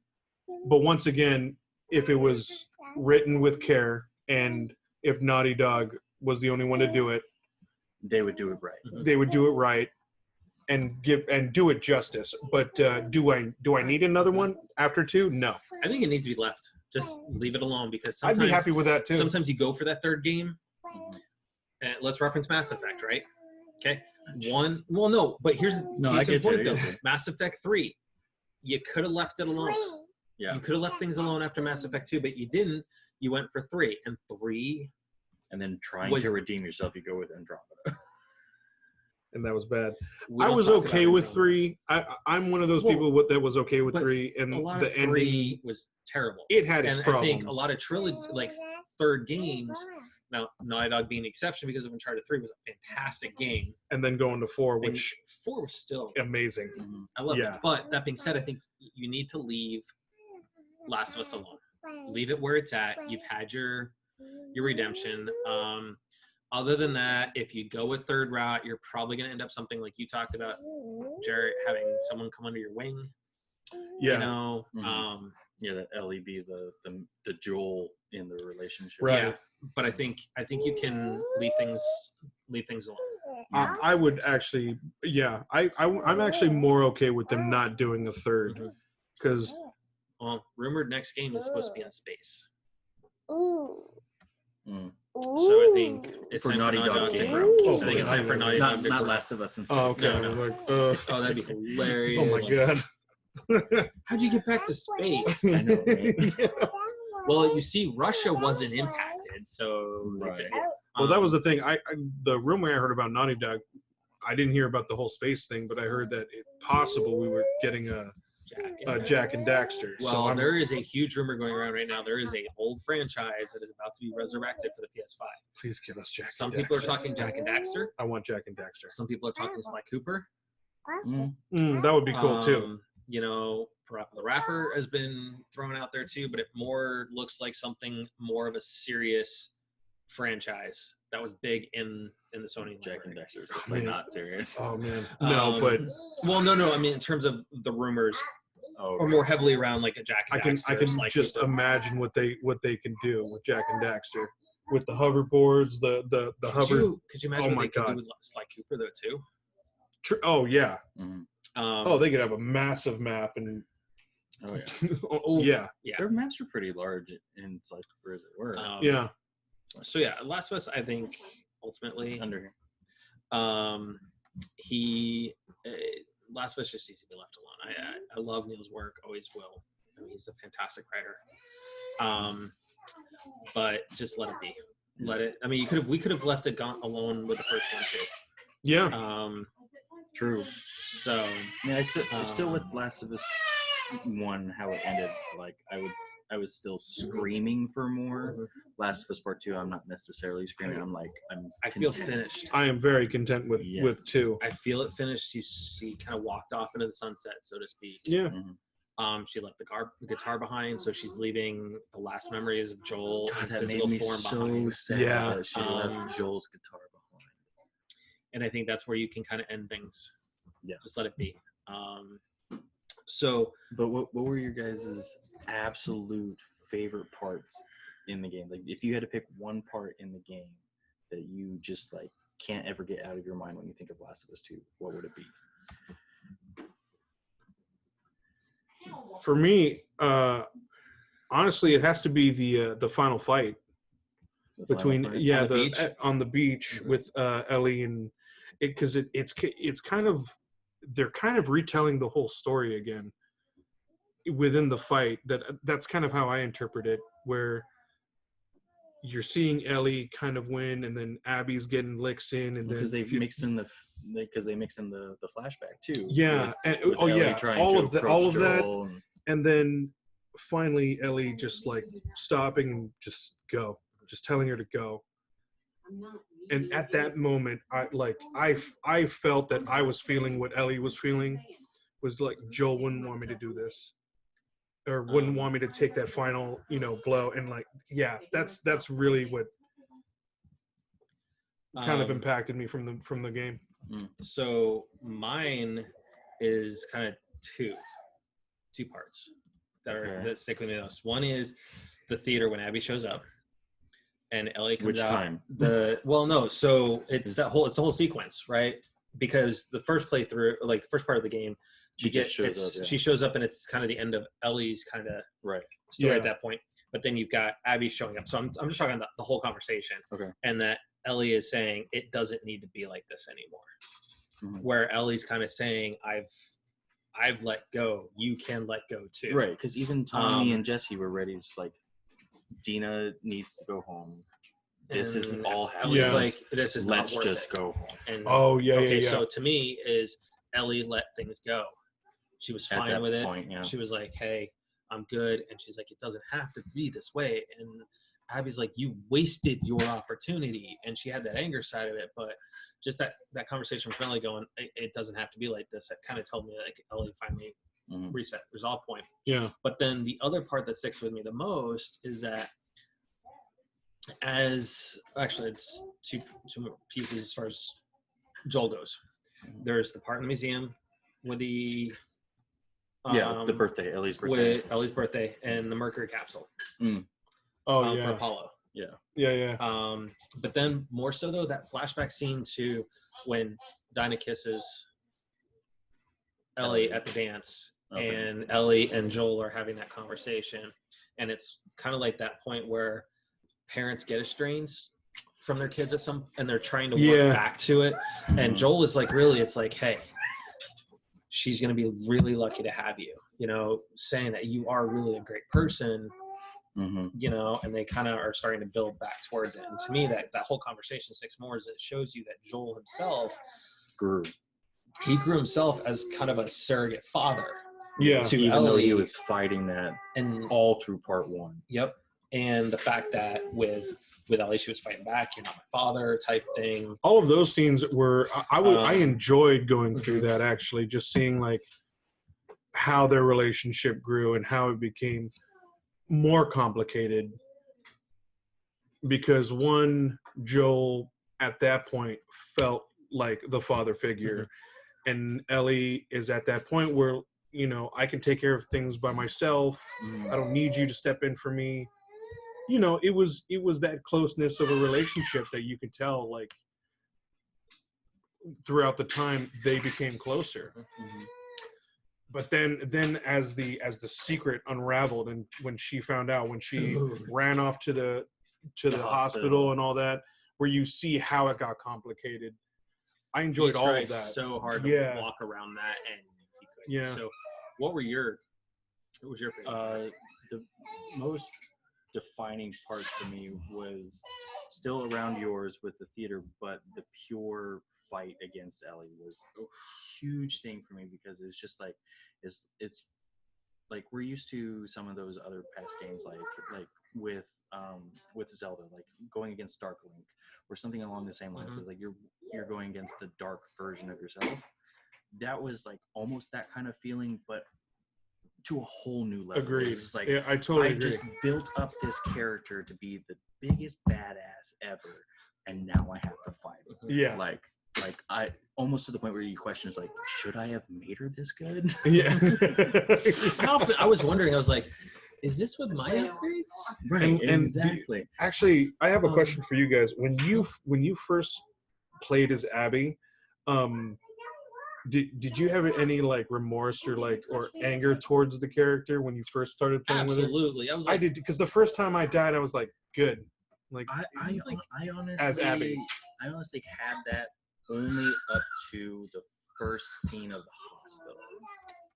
but once again, if it was written with care and if Naughty Dog was the only one to do it, They would do it right. they would do it right and do it justice. But do I need another one after 2? No. I think it needs to be left. Just leave it alone because I'd sometimes be happy with that too. sometimes you go for that third game. And let's reference Mass Effect, right? Okay. Well, no, but here's No, case I in get point, you, I though. get you. Mass Effect 3, you could have left it alone. Yeah. You could have left things alone after Mass Effect 2, but you didn't. You went for 3, and 3 And then trying Was- to redeem yourself, you go with Andromeda. And that was bad. we I don't was talk okay about with Andromeda. 3. I'm one of those Well, people that was okay with but 3, and A lot the of ending. 3 was terrible. It had its And problems. I think a lot of trilogy, like third games. Now, Naughty Dog being the exception because of Uncharted 3 was a fantastic game. And then going to 4, And which 4 was still amazing. I love Yeah. it. But that being said, I think you need to leave Last of Us alone. Leave it where it's at. You've had your redemption. Other than that, if you go a third route, you're probably going to end up something like you talked about, Jarrett, having someone come under your wing. Yeah. You know, Mhm. Yeah, that Ellie be the Joel in the relationship. Right. Yeah, but I think you can leave things alone. I would actually, yeah. I'm actually more okay with them not doing a third Mhm. because Well, rumored next game is supposed to be in space, Mm. so I think it's For time Naughty for Naughty Dog Dog to game. grow. Oh, I think it's time for Naughty Not Dog to not grow. Last of Us in oh, space. okay. No, no. Like, Oh, that'd be hilarious. oh my god. How'd you get back to space? I know, right? Well, you see, Russia wasn't impacted, so Right. Well, that was the thing. The rumor I heard about Naughty Dog, I didn't hear about the whole space thing, but I heard that it's possible we were getting a Jack and Daxter. Well, so there is a huge rumor going around right now. There is a old franchise that is about to be resurrected for the PS5. please give us Jack. Some and people are Daxter. talking Jack and Daxter. I want Jack and Daxter. Some people are talking Sly Cooper. That would be cool too. You know, Parappa the Rapper has been thrown out there too, but it more looks like something more of a serious franchise that was big in the Sony Jack and library. Dexter's Oh, like man. not serious. Oh man, no, but Well, no. I mean, in terms of the rumors, Oh, or more heavily around like a Jack I and can Daxter. I can Sly just Cooper. imagine what they can do with Jack and Daxter, with the hoverboards, the hover. Could you imagine Oh what my they could God. do with Sly Cooper though too? Oh yeah. mhm. Oh, they could have a massive map and. Oh yeah. Oh yeah. Their maps are pretty large in like where as it were. Yeah. So yeah, Last of Us, I think ultimately, Under here. Last of Us just needs to be left alone. I love Neil's work, always will. I mean, he's a fantastic writer. But just let it be. Let it. I mean, we could have left it alone with the first one too. Yeah. True. So Yeah, I still with Last of Us 1 how it ended. Like I was still screaming for more. Last of Us Part 2, I'm not necessarily screaming. I feel content. finished. I am very content with Yeah. with 2. I feel it finished. She kind of walked off into the sunset, so to speak. Yeah. She left the guitar behind, so she's leaving the last memories of Joel God, in that physical made me form so behind. sad Yeah. that she left Joel's guitar behind. And I think that's where you can kind of end things. Yeah. Just let it be. So But what were your guys' absolute favorite parts in the game? Like, if you had to pick one part in the game that you just like can't ever get out of your mind when you think of Last of Us 2, what would it be? For me, honestly, it has to be the final fight The between final fight? yeah On the beach? on the beach Mhm. with Ellie and because it's kind of they're kind of retelling the whole story again. within the fight, that's kind of how I interpret it, where you're seeing Ellie kind of win, and then Abby's getting licks in, and because then they mix in the flashback too. yeah, with Ellie trying all to of that, approach Joel and then finally Ellie just like stopping and just telling her to go. And at that moment, I felt that I was feeling what Ellie was feeling, was like Joel wouldn't want me to do this, or wouldn't want me to take that final, blow. And like, yeah, that's really what kind of impacted me from the game. So mine is kind of two parts that stick with me most. One is the theater when Abby shows up and Ellie comes out. Which time? So it's the whole sequence, right? Because the first playthrough, like the first part of the game, she shows up and it's kind of the end of Ellie's kind of story at that point. But then you've got Abby showing up. So I'm just talking about the whole conversation. Okay. And that Ellie is saying it doesn't need to be like this anymore. Mm-hmm. Where Ellie's kind of saying, I've let go. You can let go too. Right. Because even Tommy and Jesse were ready. It's like, Dina needs to go home. This isn't all happening. Ellie's like, this is Let's not worth just it. go home. And so to me is Ellie let things go. She was fine with it. Point, yeah. She was like, hey, I'm good. And she's like, it doesn't have to be this way. And Abby's like, you wasted your opportunity. And she had that anger side of it. But just that conversation with Ellie going, it doesn't have to be like this. It kind of told me like Ellie finally resolve point. Yeah. But then the other part that sticks with me the most is that it's two pieces as far as Joel goes. There's the part in the museum with the the birthday, Ellie's birthday. with Ellie's birthday and the Mercury capsule. For Apollo. Yeah. But then more so though, that flashback scene to when Dinah kisses Ellie at the dance, and Ellie and Joel are having that conversation, and it's kind of like that point where parents get estranged from their kids and they're trying to work back to it, and Joel is like, really, it's like, hey, she's going to be really lucky to have you, saying that you are really a great person, and they kind of are starting to build back towards it. And to me, that whole conversation sticks more as it shows you that Joel himself grew himself as kind of a surrogate father. Yeah, to even Ellie, though he was fighting that and all through part one. Yep. And the fact that with Ellie, she was fighting back, you're not my father type thing. All of those scenes were, I enjoyed going through that, actually, just seeing like how their relationship grew and how it became more complicated, because Joel at that point felt like the father figure, and Ellie is at that point where, I can take care of things by myself. I don't need you to step in for me. It was that closeness of a relationship that you could tell, like, throughout the time they became closer. But then as the secret unraveled, and when she found out, when she ran off to the hospital and all that, where you see how it got complicated, I enjoyed all of that. So hard to walk around that, and he couldn't. Yeah. So what was your favorite? The most defining part for me was still around yours with the theater, but the pure fight against Ellie was a huge thing for me, because it's just like it's like we're used to some of those other past games like with Zelda, like going against Dark Link or something along the same lines. Like you're going against the dark version of yourself. That was like almost that kind of feeling, but to a whole new level. Agreed. It's like, I totally agree. Just built up this character to be the biggest badass ever, and now I have to fight him. Yeah. Like I almost to the point where you question is like, should I have made her this good? Yeah. I was wondering. I was like, is this with my upgrades? Right. And exactly. Actually, I have a question for you guys. When you first played as Abby, did you have any like remorse or anger towards the character when you first started playing with her? Absolutely. I did, because the first time I died, I was like, good. Like I honestly, as Abby, I honestly had that only up to the first scene of the hospital.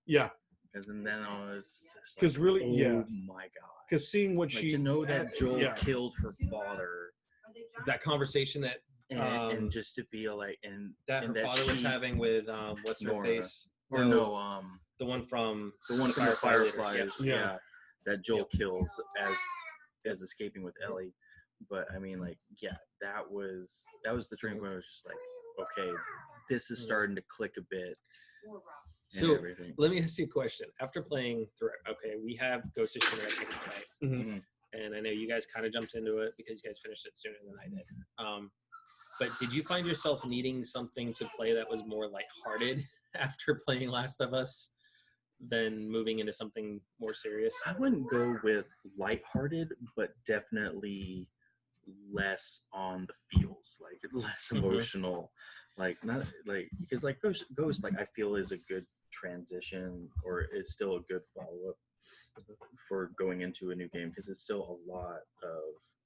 Yeah. Because then I was just Because like, really, oh yeah. my god. Because seeing what Like she to know that Joel yeah. killed her father, That conversation that and just to feel like that and her that father was having with what's her Nora. face? Or the one from the Fireflies. Yep. Yeah, that Joel kills as escaping with Ellie. But I mean, like, yeah, that was the turning point. I was just like, okay, this is starting to click a bit. So everything. let me ask you a question. After playing through, okay, we have Ghost of Tsushima that came to play, Mhm. and I know you guys kind of jumped into it because you guys finished it sooner than I did. But did you find yourself needing something to play that was more lighthearted after playing Last of Us than moving into something more serious? I wouldn't go with lighthearted, but definitely less on the feels, like less emotional, like not like because like Ghost, like I feel is a good transition, or is still a good follow up for going into a new game, because it's still a lot of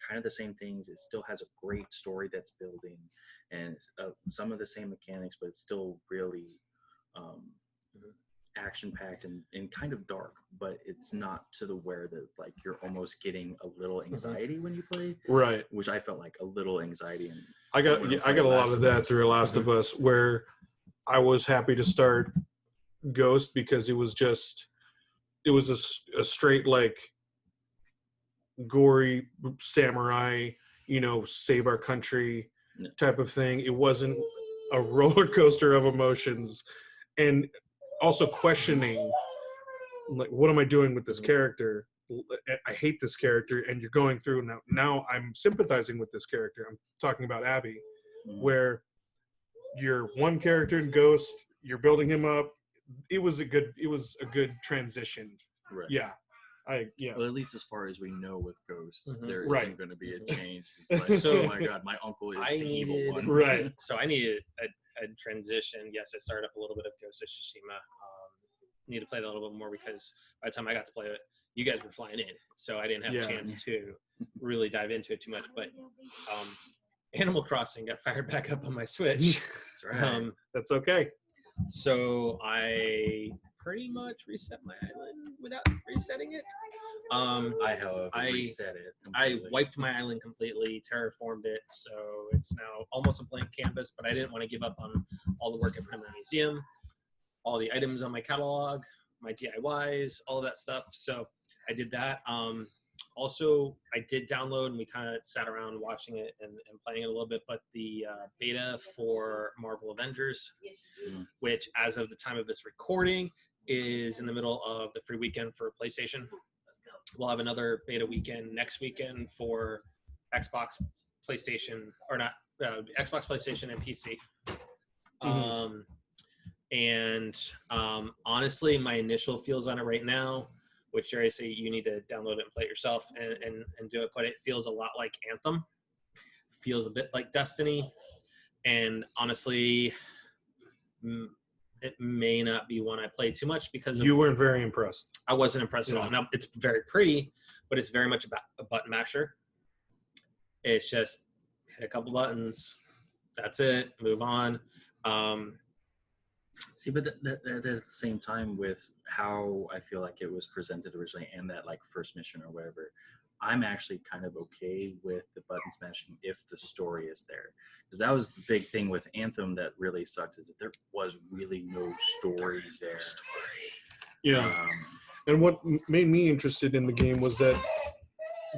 kind of the same things. It still has a great story that's building, and some of the same mechanics, but it's still really action packed and kind of dark, but it's not to the where that like you're almost getting a little anxiety when you play, Right. which I felt like a little anxiety. And I got a lot of that through Last of Us, where I was happy to start Ghost because it was a straight like gory samurai, save our country type of thing. It wasn't a roller coaster of emotions, and also questioning, like, what am I doing with this character? I hate this character, and you're going through now I'm sympathizing with this character. I'm talking about Abby, where you're one character in Ghost, you're building him up. It was a good transition. Right. Yeah. Well, at least as far as we know with Ghosts, there Right. isn't going to be a change. It's like, oh my god, my uncle is the evil one. Right. So I needed a transition. Yes, I started up a little bit of Ghost of Tsushima. Need to play that a little bit more because by the time I got to play it, you guys were flying in, so I didn't have a chance to really dive into it too much. But Animal Crossing got fired back up on my Switch. That's right. That's okay. So I pretty much reset my island without resetting it. I, however, reset it completely. I wiped my island completely, terraformed it, so it's now almost a blank canvas, but I didn't want to give up on all the work I put in my museum, all the items on my catalog, my DIYs, all of that stuff. So I did that. Also, I did download, and we kind of sat around watching it and playing it a little bit, but the beta for Marvel Avengers, which as of the time of this recording is in the middle of the free weekend for PlayStation. We'll have another beta weekend next weekend for Xbox, PlayStation, or not, Xbox, PlayStation, and PC. Honestly, my initial feels on it right now, which Jerry say you need to download it and play it yourself and do it, but it feels a lot like Anthem, feels a bit like Destiny, and honestly, it may not be one I play too much because you weren't very impressed. I wasn't impressed at all. Now, it's very pretty, but it's very much a button masher. It's just hit a couple buttons, that's it, move on. See, but at the same time, with how I feel like it was presented originally and that like first mission or whatever, I'm actually kind of okay with the button smashing if the story is there. Because that was the big thing with Anthem that really sucked, is that there was really no story there. Yeah. And what made me interested in the game was that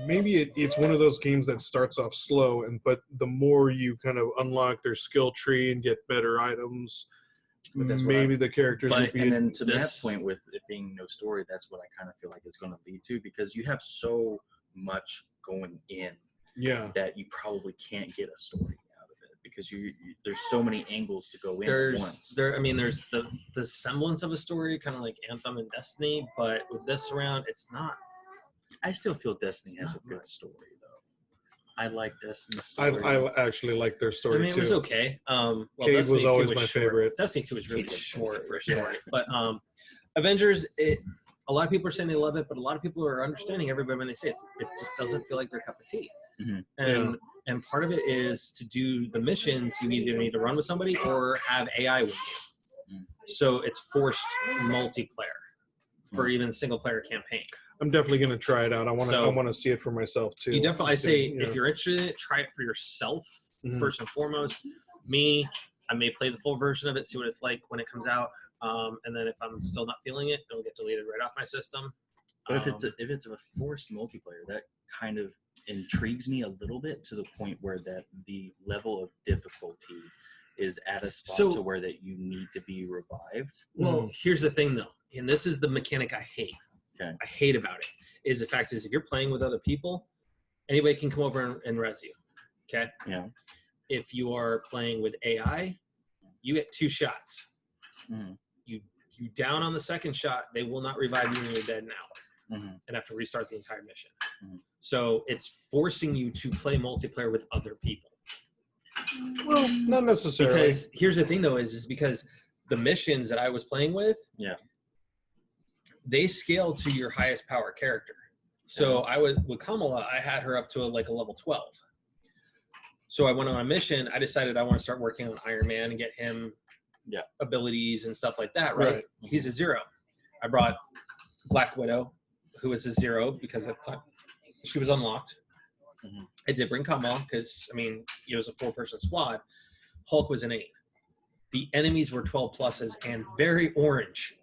maybe it's one of those games that starts off slow, but the more you kind of unlock their skill tree and get better items, maybe the characters would be. And then to that point, with it being no story, that's what I kind of feel like it's going to lead to, because you have so much going in that you probably can't get a story out of it, because there's so many angles to go in at once. There's the semblance of a story, kind of like Anthem and Destiny, but with this round, it's not. I still feel Destiny has a good story, though. I like Destiny's story. I actually like their story too. It was okay. Cade Destiny was always my short. favorite. Destiny 2 was really short for a story. But Avengers, a lot of people are saying they love it, but a lot of people are understanding everybody when they say it just doesn't feel like their cup of tea. And part of it is, to do the missions, you either need to run with somebody or have AI with you. So it's forced multiplayer. for even single player campaign. I'm definitely going to try it out. I So- want to see it for myself too. You definitely, I Just say, to, if you're interested in it, try it for yourself Mhm. first and foremost. Me, I may play the full version of it, see what it's like when it comes out, and then if I'm still not feeling it, it'll get deleted right off my system. But if it's a forced multiplayer, that kind of intrigues me a little bit to the point where that the level of difficulty is at a spot So- to where that you need to be revived. Well, here's the thing though, and this is the mechanic I hate. Okay. I hate about it is the fact is if you're playing with other people, anybody can come over and res you. Okay. Yeah. If you are playing with AI, you get 2 shots. Mhm. You down on the second shot, they will not revive you when you're dead now, Mhm. and have to restart the entire mission. Mhm. So it's forcing you to play multiplayer with other people. well, not necessarily. Because here's the thing though, is because the missions that I was playing with, Yeah. they scale to your highest power character. So I was with Kamala, I had her up to a level 12. So I went on a mission. I decided I want to start working on Iron Man and get him abilities and stuff like that, right? He's a 0. I brought Black Widow, who was a 0 because I thought she was unlocked. Mhm. I did bring Kamala because, I mean, it was a 4-person squad. Hulk was an 8. The enemies were 12 pluses and very orange.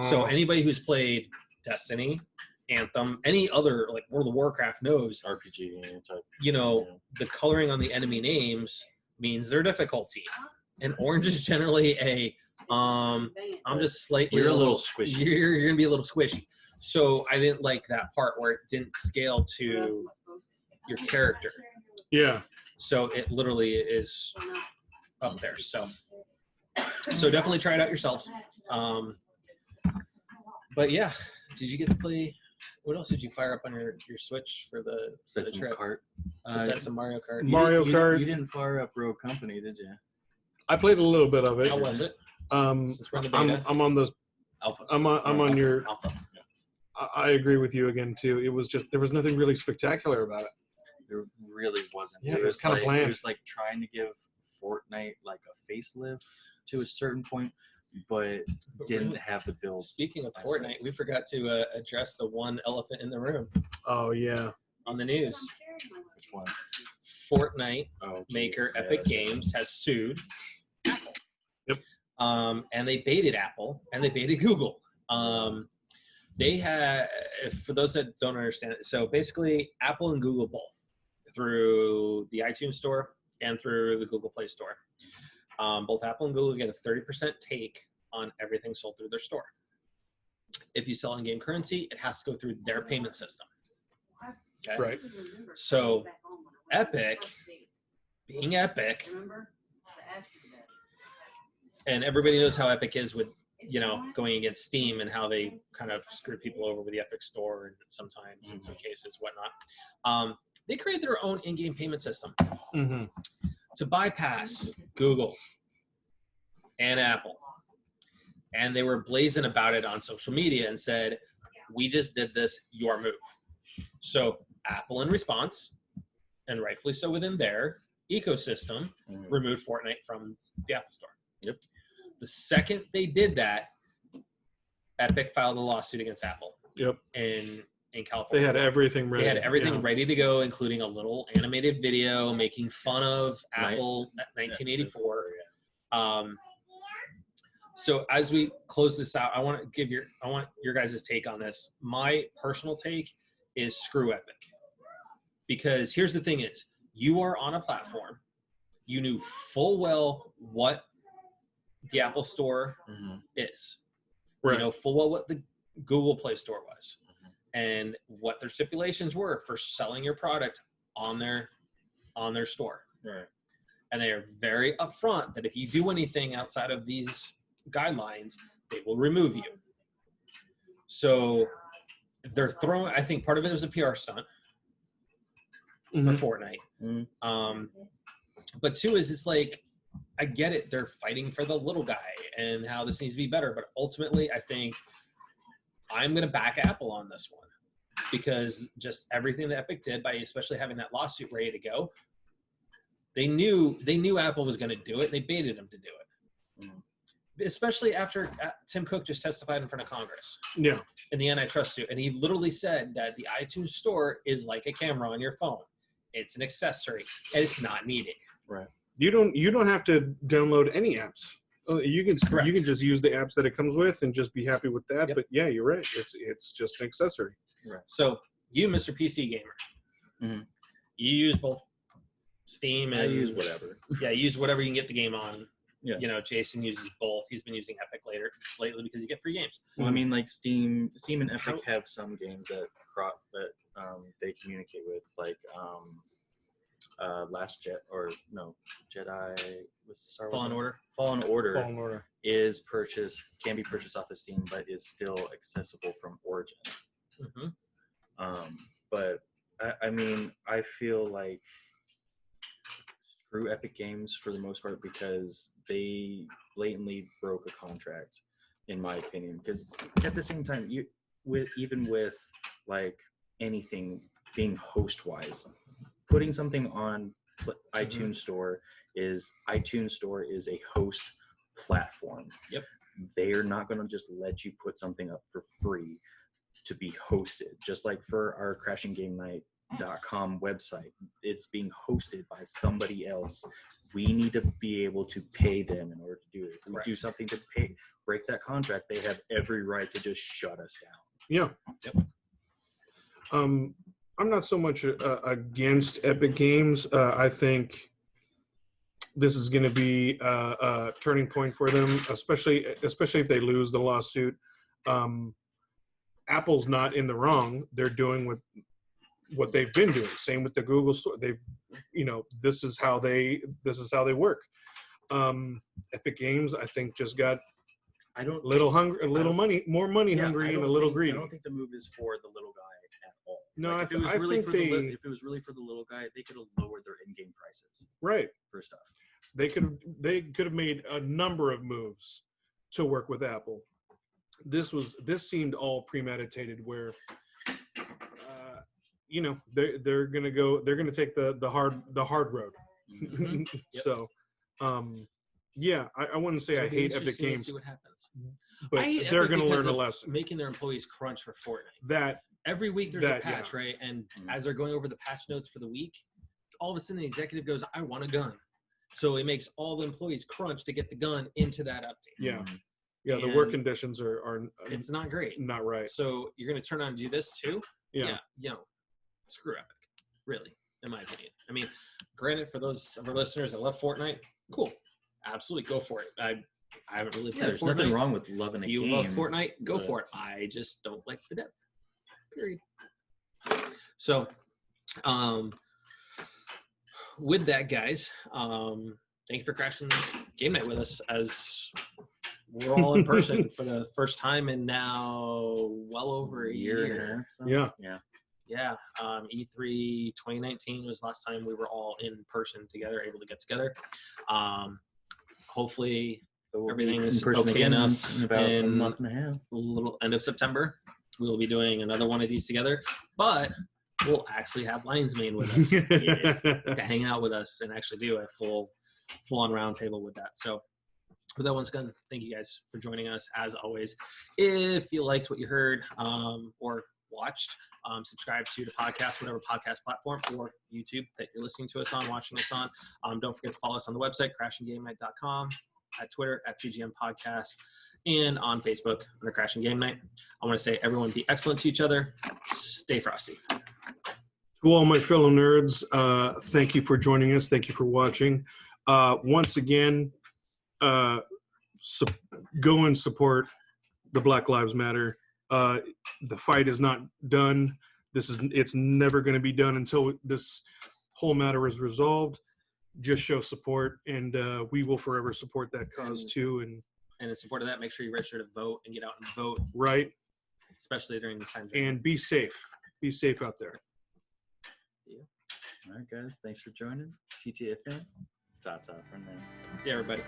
So anybody who's played Destiny, Anthem, any other like World of Warcraft knows, RPG type. you know, the coloring on the enemy names means their difficulty. And orange is generally a I'm just slightly You're a little squishy. You're gonna be a little squishy. So I didn't like that part where it didn't scale to your character. Yeah. So it literally is up there. So definitely try it out yourselves. But yeah, did you get to play? What else did you fire up on your Switch for the Besides some trip? kart. Besides some Mario Kart. Mario Kart. You didn't fire up Rogue Company, did you? I played a little bit of it. How was it? Since we're on the I'm beta. on the Alpha. I'm on your. Alpha. I agree with you again too. It was just there was nothing really spectacular about it. There really wasn't. Yeah, it was kinda like, bland. It was like trying to give Fortnite like a facelift to a certain point, but didn't have the build. Speaking of Fortnite, we forgot to address the one elephant in the room Oh yeah. on the news. Which one? Fortnite Oh, geez. maker Yeah, Epic that's right. Games has sued Apple. Yep. And they baited Apple and they baited Google. They had, for those that don't understand it, so basically Apple and Google both through the iTunes store and through the Google Play Store. Both Apple and Google get a 30% take on everything sold through their store. If you sell in-game currency, it has to go through their payment system. Okay? Right. So Epic, being Epic, and everybody knows how Epic is with, going against Steam and how they kind of screw people over with the Epic Store and sometimes in some cases, whatnot. They created their own in-game payment system Mm-hmm. to bypass Google and Apple. And they were blazing about it on social media and said, we just did this, your move. So Apple in response, and rightfully so within their ecosystem, removed Fortnite from the Apple Store. Yep. The second they did that, Epic filed a lawsuit against Apple. Yep. In They California. had everything ready. They had everything Yeah. ready to go, including a little animated video making fun of Apple 1984. So as we close this out, I want your guys' take on this. My personal take is screw Epic. Because here's the thing is, you are on a platform, you knew full well what the Apple Store is. Right. You know full well what the Google Play Store was. And what their stipulations were for selling your product on their store. Right. And they are very upfront that if you do anything outside of these guidelines, they will remove you. So they're throwing, I think part of it was a PR stunt for Fortnite. But two is it's like, I get it. They're fighting for the little guy and how this needs to be better. But ultimately, I think I'm going to back Apple on this one because just everything that Epic did by especially having that lawsuit ready to go, they knew Apple was going to do it. And they baited them to do it especially after Tim Cook just testified in front of Congress Yeah. in the antitrust suit, and he literally said that the iTunes store is like a camera on your phone. It's an accessory, and it's not needed. Right. You don't have to download any apps. You can just use the apps that it comes with and just be happy with that. Yep. But yeah, you're right. It's just an accessory. Right. So you, Mr. PC gamer, Mhm. you use both Steam and I use whatever. Yeah, use whatever you can get the game on. Yeah. You know, Jason uses both. He's been using Epic lately because you get free games. Well, I mean, like Steam and Epic have some games that they communicate with, like Jedi. What's the Star Wars Fallen name? Order. Fallen Order Fallen Order. can be purchased off of Steam, but is still accessible from Origin. Mm-hmm. But I mean, I feel like screw Epic Games for the most part because they blatantly broke a contract, in my opinion. Because at the same time, even with like anything being host-wise, putting something on iTunes Store is a host platform. Yep. They're not going to just let you put something up for free to be hosted. Just like for our crashinggamenight.com website, it's being hosted by somebody else. We need to be able to pay them in order to do it. If we do something to break that contract, they have every right to just shut us down. Yeah. Yep. I'm not so much against Epic Games. I think this is going to be a turning point for them, especially if they lose the lawsuit. Apple's not in the wrong. They're doing what they've been doing. Same with the Google Store. This is how they work. Epic Games, I think, just got more money hungry, and a little greedy. I don't think the move is for the little guy at all. No, like, if it was really for the little guy, they could have lowered their in-game prices. Right. For stuff. They could have made a number of moves to work with Apple. This seemed all premeditated, where they're gonna take the hard road. Mm-hmm. Yep. So I wouldn't say I hate Epic Games. See what happens. But they're going to learn a lesson. Making their employees crunch for Fortnite. That every week there's a patch, right? And as they're going over the patch notes for the week, all of a sudden the executive goes, "I want a gun," so it makes all the employees crunch to get the gun into that update. Yeah, yeah. The work conditions are it's not great, not right. So you're going to turn on and do this too? Yeah. Screw Epic, really, in my opinion. I mean, granted, for those of our listeners that love Fortnite, cool, absolutely go for it. I haven't really played there's Fortnite. Nothing wrong with loving a game. You love Fortnite, go for it. I just don't like the depth. Period. So, with that, guys, thank you for crashing game night with us as we're all in person for the first time in now well over a year and a half. So. Yeah. E3 2019 was the last time we were all in person together, able to get together. Hopefully everything is okay enough in about a month and a half. A little end of September. We'll be doing another one of these together, but we'll actually have Lions Mane with us to hang out with us and actually do a full-on roundtable with that. So with that, once again, thank you guys for joining us. As always, if you liked what you heard or watched, subscribe to the podcast, whatever podcast platform or YouTube that you're listening to us on, watching us on. Don't forget to follow us on the website, crashinggamenight.com, at Twitter, at CGM Podcast, and on Facebook under Crashing Game Night. I want to say everyone be excellent to each other. Stay frosty. To all my fellow nerds, thank you for joining us. Thank you for watching. Once again, go and support the Black Lives Matter. The fight is not done. It's never going to be done until this whole matter is resolved. Just show support, and we will forever support that cause too. And in support of that, make sure you register to vote and get out and vote. Right. Especially during this time. And be safe. Be safe out there. Yeah. All right, guys. Thanks for joining. TTFN. Ta-ta for now. See you, everybody.